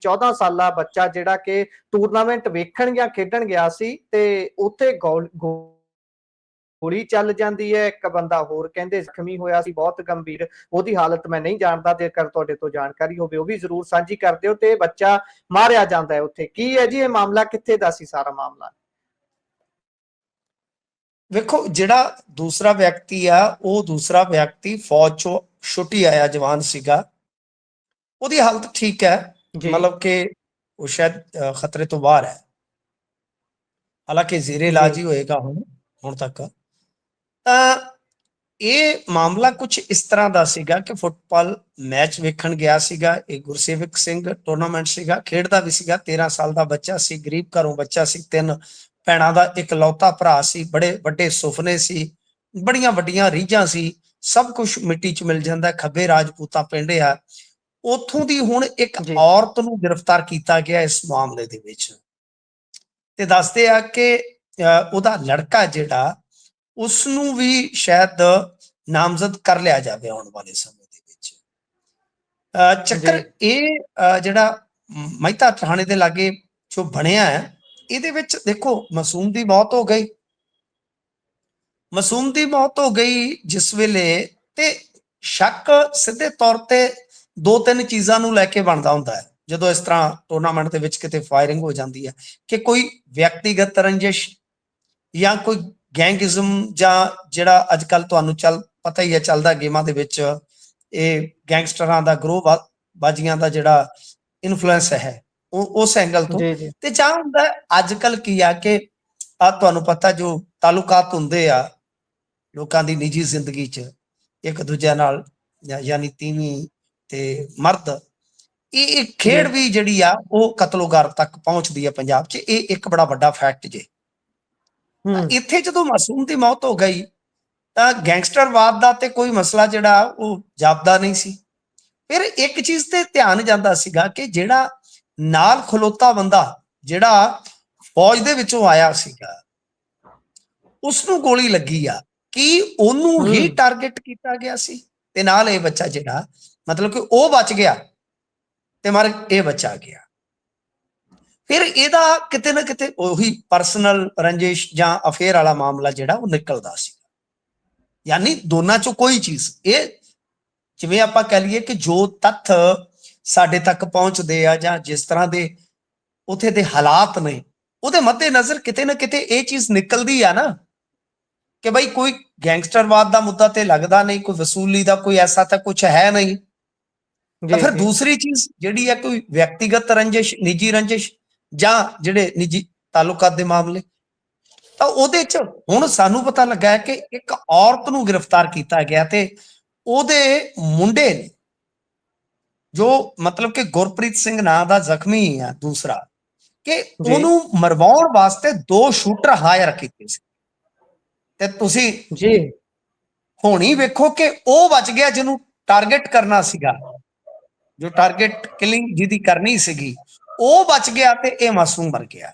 14 ਸਾਲਾ ਬੱਚਾ ਜਿਹੜਾ ਕਿ ਟੂਰਨਾਮੈਂਟ ਵੇਖਣ ਗਿਆ, ਖੇਡਣ ਗਿਆ ਸੀ ਤੇ ਉੱਥੇ ਗੋਲੀ ਚੱਲ ਜਾਂਦੀ ਹੈ। ਇੱਕ ਬੰਦਾ ਹੋਰ ਕਹਿੰਦੇ ਜ਼ਖਮੀ ਹੋਇਆ ਸੀ, ਬਹੁਤ ਗੰਭੀਰ, ਉਹਦੀ ਹਾਲਤ ਮੈਂ ਨਹੀਂ ਜਾਣਦਾ, ਜੇਕਰ ਤੁਹਾਡੇ ਤੋਂ ਜਾਣਕਾਰੀ ਹੋਵੇ ਉਹ ਵੀ ਜ਼ਰੂਰ ਸਾਂਝੀ ਕਰ ਦਿਓ। ਤੇ ਬੱਚਾ ਮਾਰਿਆ ਜਾਂਦਾ ਹੈ ਉੱਥੇ। ਕੀ ਹੈ ਜੀ ਇਹ ਮਾਮਲਾ, ਕਿੱਥੇ ਦਾ ਸੀ ਸਾਰਾ ਮਾਮਲਾ? ਵੇਖੋ, ਜਿਹੜਾ ਦੂਸਰਾ ਵਿਅਕਤੀ ਆ, ਉਹ ਦੂਸਰਾ ਵਿਅਕਤੀ ਫੌਜ ਚੋਂ ਛੁੱਟੀ ਆਇਆ ਜਵਾਨ ਸੀਗਾ, ਉਹਦੀ ਹਾਲਤ ਠੀਕ ਹੈ, ਮਤਲਬ ਕਿ ਉਹ ਸ਼ਾਇਦ ਖਤਰੇ ਤੋਂ ਬਾਹਰ ਹੈ, ਹਾਲਾਂਕਿ ਜ਼ੇਰੇ ਇਲਾਜ ਹੀ ਹੋਏਗਾ ਹੁਣ ਤੱਕ। ਤਾਂ ਇਹ ਮਾਮਲਾ ਕੁਝ ਇਸ ਤਰ੍ਹਾਂ ਦਾ ਸੀਗਾ ਕਿ ਫੁੱਟਬਾਲ ਮੈਚ ਵੇਖਣ ਗਿਆ ਸੀਗਾ, ਇਹ ਗੁਰਸੇਵਕ ਸਿੰਘ ਟੂਰਨਾਮੈਂਟ ਸੀਗਾ, ਖੇਡਦਾ ਵੀ ਸੀਗਾ, 13 ਸਾਲ ਦਾ ਬੱਚਾ ਸੀ, ਗਰੀਬ ਘਰੋਂ ਬੱਚਾ ਸੀ, 3 ਭੈਣਾਂ ਦਾ ਇਕਲੌਤਾ ਭਰਾ ਸੀ, ਬੜੇ ਵੱਡੇ ਸੁਪਨੇ ਸੀ, ਬੜੀਆਂ ਵੱਡੀਆਂ ਰੀਝਾਂ ਸੀ, ਸਭ ਕੁਝ ਮਿੱਟੀ 'ਚ ਮਿਲ ਜਾਂਦਾ। ਖੱਬੇ ਰਾਜਪੂਤਾਂ ਪਿੰਡ ਆ, ਉੱਥੋਂ ਦੀ ਹੁਣ ਇੱਕ ਔਰਤ ਨੂੰ ਗ੍ਰਿਫਤਾਰ ਕੀਤਾ ਗਿਆ ਇਸ ਮਾਮਲੇ ਦੇ ਵਿੱਚ। ਤੇ ਦੱਸਦੇ ਆ ਕਿ ਉਹਦਾ ਲੜਕਾ ਜਿਹੜਾ, ਉਸਨੂੰ ਵੀ ਸ਼ਾਇਦ ਨਾਮਜ਼ਦ ਕਰ ਲਿਆ ਜਾਵੇ ਆਉਣ ਵਾਲੇ ਸਮੇਂ ਦੇ ਵਿੱਚ। ਚੱਕਰ ਇਹ ਜਿਹੜਾ ਮਹਿਤਾ ਥਾਣੇ ਦੇ ਲਾਗੇ ਜੋ ਬਣਿਆ ਹੈ, ਇਹਦੇ ਵਿੱਚ ਦੇਖੋ ਮਾਸੂਮ ਦੀ ਮੌਤ ਹੋ ਗਈ, ਮਾਸੂਮ ਦੀ ਮੌਤ ਹੋ ਗਈ ਜਿਸ ਵੇਲੇ, ਤੇ ਸ਼ੱਕ ਸਿੱਧੇ ਤੌਰ ਤੇ 2-3 ਚੀਜ਼ਾਂ ਨੂੰ ਲੈ ਕੇ ਬਣਦਾ ਹੁੰਦਾ ਹੈ ਜਦੋਂ ਇਸ ਤਰ੍ਹਾਂ ਟੂਰਨਾਮੈਂਟ ਦੇ ਵਿੱਚ ਕਿਤੇ ਫਾਇਰਿੰਗ ਹੋ ਜਾਂਦੀ ਹੈ, ਕਿ ਕੋਈ ਵਿਅਕਤੀਗਤ ਰੰਜਿਸ਼ ਜਾਂ ਕੋਈ ਗੈਂਗਿਜ਼ਮ, ਜਾਂ ਜਿਹੜਾ ਅੱਜ ਕੱਲ ਤੁਹਾਨੂੰ ਪਤਾ ਹੀ ਹੈ ਚੱਲਦਾ ਗੇਮਾਂ ਦੇ ਵਿੱਚ, ਇਹ ਗੈਂਗਸਟਰਾਂ ਦਾ ਗਰੋਹ ਬਾਜੀਆਂ ਦਾ ਜਿਹੜਾ ਇਨਫਲੂਐਂਸ ਹੈ, ਉਸ ਐਂਗਲ ਤੋਂ। ਤੇ ਜਾਂ ਹੁੰਦਾ ਅੱਜ ਕੱਲ ਕੀ ਆ ਕਿ ਤੁਹਾਨੂੰ ਪਤਾ ਜੋ ਤਾਲੁਕਾਤ ਹੁੰਦੇ ਆ ਲੋਕਾਂ ਦੀ ਨਿੱਜੀ ਜ਼ਿੰਦਗੀ 'ਚ ਇੱਕ ਦੂਜੇ ਨਾਲ, ਯਾਨੀ ਤੀਵੀਂ ਤੇ ਮਰਦ, ਇਹ ਖੇਡ ਵੀ ਜਿਹੜੀ ਆ ਉਹ ਕਤਲੋਗਾਰ ਤੱਕ ਪਹੁੰਚਦੀ ਹੈ ਪੰਜਾਬ 'ਚ। ਇਹ ਇੱਕ ਬੜਾ ਵੱਡਾ ਫੈਕਟ ਜੇ। ਇੱਥੇ ਜਦੋਂ ਮਾਸੂਮ ਦੀ ਮੌਤ ਹੋ ਗਈ ਤਾਂ ਗੈਂਗਸਟਰਵਾਦ ਦਾ ਤੇ ਕੋਈ ਮਸਲਾ ਜਿਹੜਾ ਉਹ ਜਾਪਦਾ ਨਹੀਂ ਸੀ। ਫਿਰ ਇੱਕ ਚੀਜ਼ ਤੇ ਧਿਆਨ ਜਾਂਦਾ ਸੀਗਾ ਕਿ ਜਿਹੜਾ ਨਾਲ ਖਲੋਤਾ ਬੰਦਾ ਜਿਹੜਾ ਫੌਜ ਦੇ ਵਿੱਚੋਂ ਆਇਆ ਸੀਗਾ, ਉਸਨੂੰ ਗੋਲੀ ਲੱਗੀ ਆ, ਕੀ ਉਹਨੂੰ ਹੀ ਟਾਰਗੇਟ ਕੀਤਾ ਗਿਆ ਸੀ? ਤੇ ਨਾਲ ਇਹ ਬੱਚਾ ਜਿਹੜਾ, ਮਤਲਬ ਕਿ ਉਹ ਬਚ ਗਿਆ ਤੇ ਮਰ ਇਹ ਬਚਾ ਗਿਆ। ਫਿਰ ਇਹਦਾ ਕਿਤੇ ਨਾ ਕਿਤੇ ਉਹੀ ਪਰਸਨਲ ਰੰਜਿਸ਼ ਜਾਂ ਅਫੇਅਰ ਵਾਲਾ ਮਾਮਲਾ ਜਿਹੜਾ ਉਹ ਨਿਕਲਦਾ ਸੀ, ਯਾਨੀ ਦੋਨਾਂ ਚੋਂ ਕੋਈ ਚੀਜ਼। ਇਹ ਜਿਵੇਂ ਆਪਾਂ ਕਹਿ ਲਈਏ ਕਿ ਜੋ ਤੱਥ ਸਾਡੇ ਤੱਕ ਪਹੁੰਚਦੇ ਆ ਜਾਂ ਜਿਸ ਤਰ੍ਹਾਂ ਦੇ ਉੱਥੇ ਦੇ ਹਾਲਾਤ ਨੇ, ਉਹਦੇ ਮੱਦੇ ਨਜ਼ਰ ਕਿਤੇ ਨਾ ਕਿਤੇ ਇਹ ਚੀਜ਼ ਨਿਕਲਦੀ ਆ ਨਾ ਕਿ ਬਈ ਕੋਈ ਗੈਂਗਸਟਰਵਾਦ ਦਾ ਮੁੱਦਾ ਤੇ ਲੱਗਦਾ ਨਹੀਂ, ਕੋਈ ਵਸੂਲੀ ਦਾ ਕੋਈ ਐਸਾ ਤਾਂ ਕੁਝ ਹੈ ਨਹੀਂ। ਤਾਂ ਫਿਰ ਦੂਸਰੀ ਚੀਜ਼ ਜਿਹੜੀ ਹੈ ਕੋਈ ਵਿਅਕਤੀਗਤ ਰੰਜਿਸ਼, ਨਿੱਜੀ ਰੰਜਿਸ਼ ਜਾਂ ਜਿਹੜੇ ਨਿੱਜੀ ਤਾਲੁਕਾਤ ਦੇ ਮਾਮਲੇ। ਤਾਂ ਉਹਦੇ ਚ ਹੁਣ ਸਾਨੂੰ ਪਤਾ ਲੱਗਾ ਹੈ ਕਿ ਇੱਕ ਔਰਤ ਨੂੰ ਗ੍ਰਿਫਤਾਰ ਕੀਤਾ ਗਿਆ ਤੇ ਉਹਦੇ ਮੁੰਡੇ ਨੇ, ਜੋ ਮਤਲਬ ਕਿ ਗੁਰਪ੍ਰੀਤ ਸਿੰਘ ਨਾਂ ਦਾ ਜ਼ਖਮੀ ਆ ਦੂਸਰਾ, ਕਿ ਉਹਨੂੰ ਮਰਵਾਉਣ ਵਾਸਤੇ 2 ਸ਼ੂਟਰ ਹਾਇਰ ਕੀਤੇ ਸੀ। ਤੇ ਤੁਸੀਂ ਹੁਣ ਹੀ ਵੇਖੋ ਕਿ ਉਹ ਬਚ ਗਿਆ ਜਿਹਨੂੰ ਟਾਰਗੇਟ ਕਰਨਾ ਸੀਗਾ, ਜੋ ਟਾਰਗੇਟ ਕਿਲਿੰਗ ਜਿਹਦੀ ਕਰਨੀ ਸੀਗੀ ਉਹ ਬਚ ਗਿਆ ਤੇ ਇਹ ਮਾਸੂਮ ਮਰ ਗਿਆ।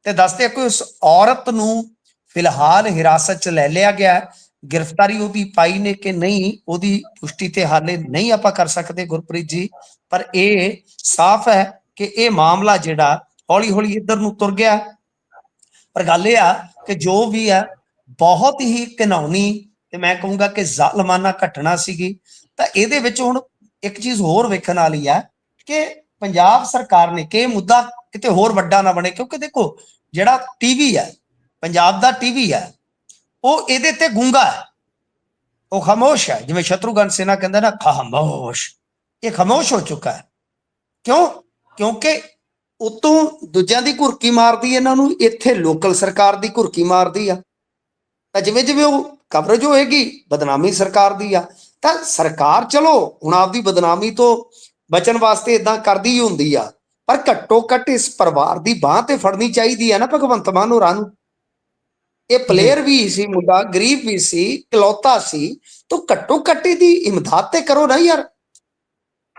ਤੇ ਦੱਸਦੇ ਕੋਈ ਉਸ ਔਰਤ ਨੂੰ ਫਿਲਹਾਲ ਹਿਰਾਸਤ 'ਚ ਲੈ ਲਿਆ ਗਿਆ। ਗ੍ਰਿਫਤਾਰੀ ਉਹਦੀ ਪਾਈ ਨੇ ਕਿ ਨਹੀਂ, ਉਹਦੀ ਪੁਸ਼ਟੀ ਤੇ ਹਾਲੇ ਨਹੀਂ ਆਪਾਂ ਕਰ ਸਕਦੇ ਗੁਰਪ੍ਰੀਤ ਜੀ, ਪਰ ਇਹ ਸਾਫ਼ ਹੈ ਕਿ ਇਹ ਮਾਮਲਾ ਜਿਹੜਾ ਹੌਲੀ ਹੌਲੀ ਇੱਧਰ ਨੂੰ ਤੁਰ ਗਿਆ। ਪਰ ਗੱਲ ਇਹ ਆ ਕਿ ਜੋ ਵੀ ਹੈ ਬਹੁਤ ਹੀ ਘਿਨਾਉਣੀ ਤੇ ਮੈਂ ਕਹੂੰਗਾ ਕਿ ਜ਼ਾਲਮਾਨਾ ਘਟਨਾ ਸੀਗੀ। ਤਾਂ ਇਹਦੇ ਵਿੱਚ ਹੁਣ ਇੱਕ ਚੀਜ਼ ਹੋਰ ਵੇਖਣ ਵਾਲੀ ਆ ਕਿ ਪੰਜਾਬ ਸਰਕਾਰ ਨੇ ਕਿ ਇਹ ਮੁੱਦਾ ਕਿਤੇ ਹੋਰ ਵੱਡਾ ਨਾ ਬਣੇ, ਕਿਉਂਕਿ ਦੇਖੋ ਜਿਹੜਾ ਟੀਵੀ ਹੈ, ਪੰਜਾਬ ਦਾ ਟੀਵੀ ਹੈ, ਉਹ ਇਹਦੇ ਤੇ ਗੂੰਗਾ ਹੈ, ਉਹ ਖਾਮੋਸ਼ ਹੈ। ਜਿਵੇਂ ਸ਼ਤਰੂਘਨ ਸਿਨਹਾ ਕਹਿੰਦਾ ਨਾ ਖਾਮੋਸ਼, ਇਹ ਖਾਮੋਸ਼ ਹੋ ਚੁੱਕਾ ਹੈ। ਕਿਉਂ? ਕਿਉਂਕਿ ਉਤੋਂ ਦੂਜਿਆਂ ਦੀ ਘੁਰਕੀ ਮਾਰਦੀ ਇਹਨਾਂ ਨੂੰ, ਇੱਥੇ ਲੋਕਲ ਸਰਕਾਰ ਦੀ ਘੁਰਕੀ ਮਾਰਦੀ ਆ। ਤਾਂ ਜਿਵੇਂ ਜਿਵੇਂ ਉਹ ਕਵਰੇਜ ਹੋਏਗੀ ਬਦਨਾਮੀ ਸਰਕਾਰ ਦੀ ਆ। ਤਾਂ ਸਰਕਾਰ ਚਲੋ ਹੁਣ ਆਪਦੀ ਬਦਨਾਮੀ ਤੋਂ ਬਚਣ ਵਾਸਤੇ ਇਦਾਂ ਕਰਦੀ ਹੀ ਹੁੰਦੀ ਆ, ਪਰ ਘੱਟੋ ਘੱਟ ਇਸ ਪਰਿਵਾਰ ਦੀ ਬਾਂਹ ਤੇ ਫੜਨੀ ਚਾਹੀਦੀ ਹੈ ਨਾ ਭਗਵੰਤ ਮਾਨ ਹੋਰਾਂ ਨੂੰ। ਇਹ ਪਲੇਅਰ ਵੀ ਸੀ, ਮੁੰਡਾ ਗਰੀਬ ਵੀ ਸੀ, ਇਕਲੌਤਾ ਸੀ, ਤਾਂ ਘੱਟੋ ਘੱਟ ਇਹਦੀ ਇਮਦਾਦ ਤੇ ਕਰੋ ਨਾ ਯਾਰ।